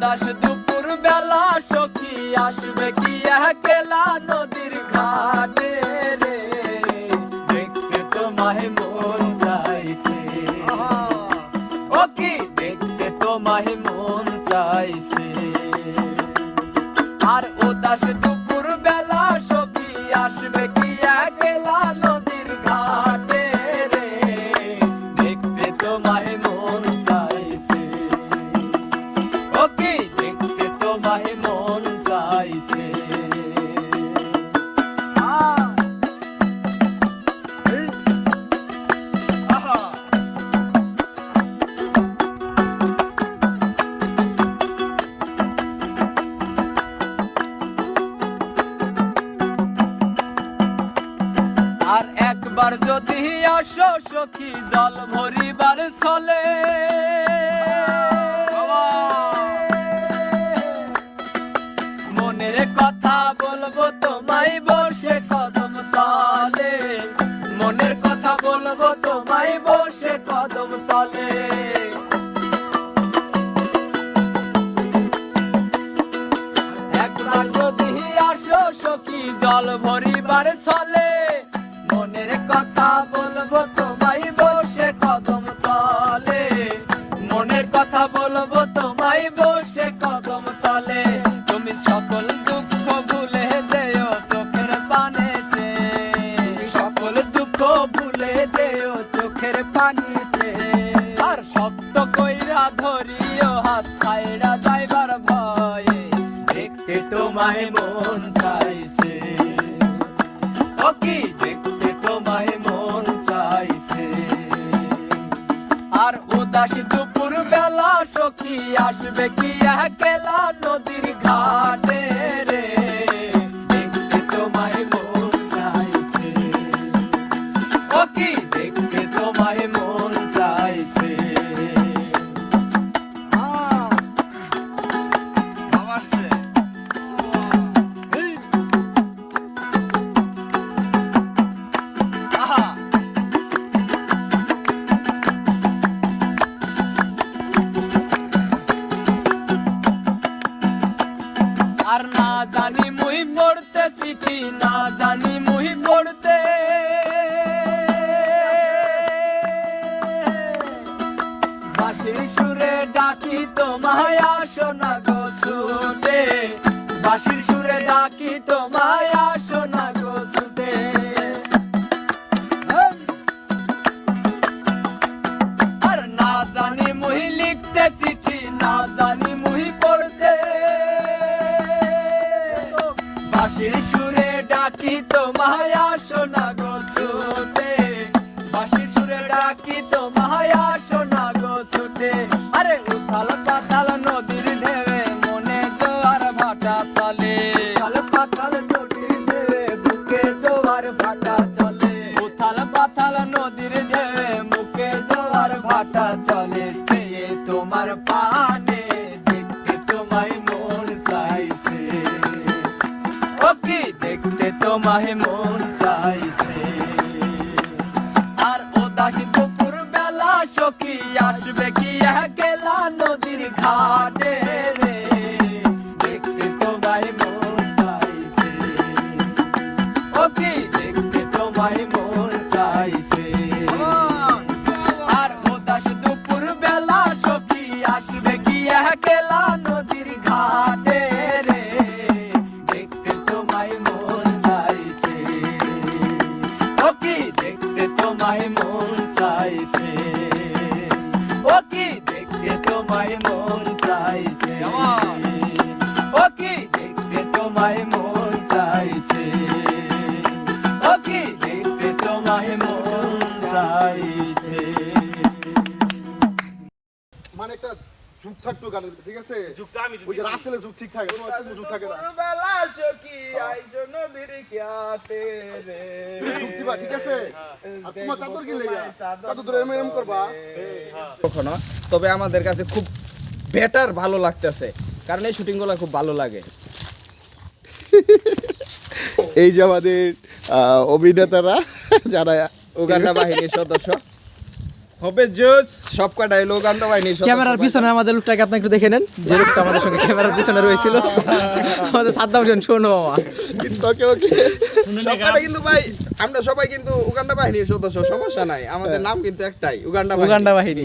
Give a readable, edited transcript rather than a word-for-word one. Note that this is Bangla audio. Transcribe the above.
উদাস দুপুর বেলা সখী আসবে কি একলা নদীর ঘাটে রে, দেখতে তোমায় মন চাইছে, ও কি দেখতে তোমায় মন চাইছে। আর উদাস দুপুর বেলা সখী আসবে কি একলা নদীর ঘাটে রে, দেখতে তোমায় মন চাইছে, ও কি দেখতে তোমায় মন চাইছে। আর একবার যদি আসো সখী জল ভরিবার ছলে, মনের কথা বলবো তোমায় বসে কদম তলে, মনের কথা বলবো তোমায় বসে কদম তলে। একবার যদি আসো সখী জল ভরিবার ছলে, মনের কথা বলবো তোমায় বসে কদম তলে, মনের কথা বলবো তোমায় বসে কদম তলে। তুমি সকল দুঃখ ভুলে যেও চোখের পানেতে, সকল দুঃখ ভুলে যেও চোখের পানিতে। আর শক্ত কইরা ধরিও হাত ছাইড়া যাইবার ভয়ে, দেখতে তোমায় মন চাইছে, ও কি দেখতে তোমায় মন চাইছে। আর উদাস দুপুর বেলা সখী আসবে কি একলা নদীর ঘাটে রে, দেখতে তোমায় মন চাইছে, ও কি দেখতে তোমায় মন চাইছে। আর না জানি মুই পড়তে চিঠি, না জানি মুই পড়তে, বাঁশির সুরে ডাকি তোমায় আসো না গো ছুটে, বাঁশির সুরে ডাকি তোমায় আসো না গো ছুটে। আর না জানি মুই লিখতে চিঠি, না জানি মুই পড়তে, বাঁশির সুরে ডাকি তোমায় আসো না গো ছুটে, বাঁশির সুরে ডাকি তোমায় আসো না গো ছুটে। আরে উথাল পাতাল নদীর ঢেউয়ে মনে জোয়ার ভাটা চলে, উথাল পাতাল নদীর ঢেউয়ে বুকে জোয়ার ভাটা চলে, উথাল পাতাল নদীর ঢেউয়ে মুখে জোয়ার ভাটা চলে। চেয়ে তোমার পানে দেখতে তোমায় মন চাইছে, ও কি দেখতে তোমায় মন চাইছে। আর উদাস দুপুর বেলা সখী আসবে কি একলা নদীর ঘাটে রে, দেখতে তোমায় মন চাইছে, ও কি দেখতে তোমায় মন চাইছে। আর উদাস দুপুর বেলা সখী আসবে কি একলা নদীর ঘাটে রে, দেখতে তোমায় মন চাইছে, ও কি দেখতে তোমায় মন চাইছে, ও কি দেখতে তোমায় মন চাইছে, ও কি দেখতে তোমায় মন চাইছে, ও কি দেখতে তোমায় মন চাইছে। মানে একটা যুগ থাকতো গানের, ঠিক আছে? যুগটা আমি ওই যে রাস্তালে যুগ ঠিক থাকে, কোনো একটা যুগ থাকে না। বেলা সখী আইছো নদীর ঘাটে রে, তুমি যুগ দিবা, ঠিক আছে? আর তোমার চাদর কি লেগা? চাদর ধরে এরম করবা। কখনো, তবে আমাদের কাছে খুব বেটার ভালো লাগতেছে, কারণ এই শুটিংগুলো খুব ভালো লাগে। এই যে আমাদের অভিনেতারা যারা উগান্ডা বাহিনীর সদস্য হবে জোস সব কটা হলো উগান্ডা বাহিনীর সদস্য ক্যামেরার পিছনে আমাদের লোকটাকে আপনি একটু দেখে নেন, যে লোকটা আমাদের সঙ্গে ক্যামেরার পিছনে রয়েছিল, আমাদের সাদ্দাম হোসেন শোনো মামা। ইটস ওকে ওকে সব কটা কিন্তু ভাই আমরা সবাই কিন্তু উগান্ডা বাহিনীর সদস্য, সমস্যা নাই, আমাদের নাম কিন্তু একটাই, উগান্ডা বাহিনী। উগান্ডা বাহিনী।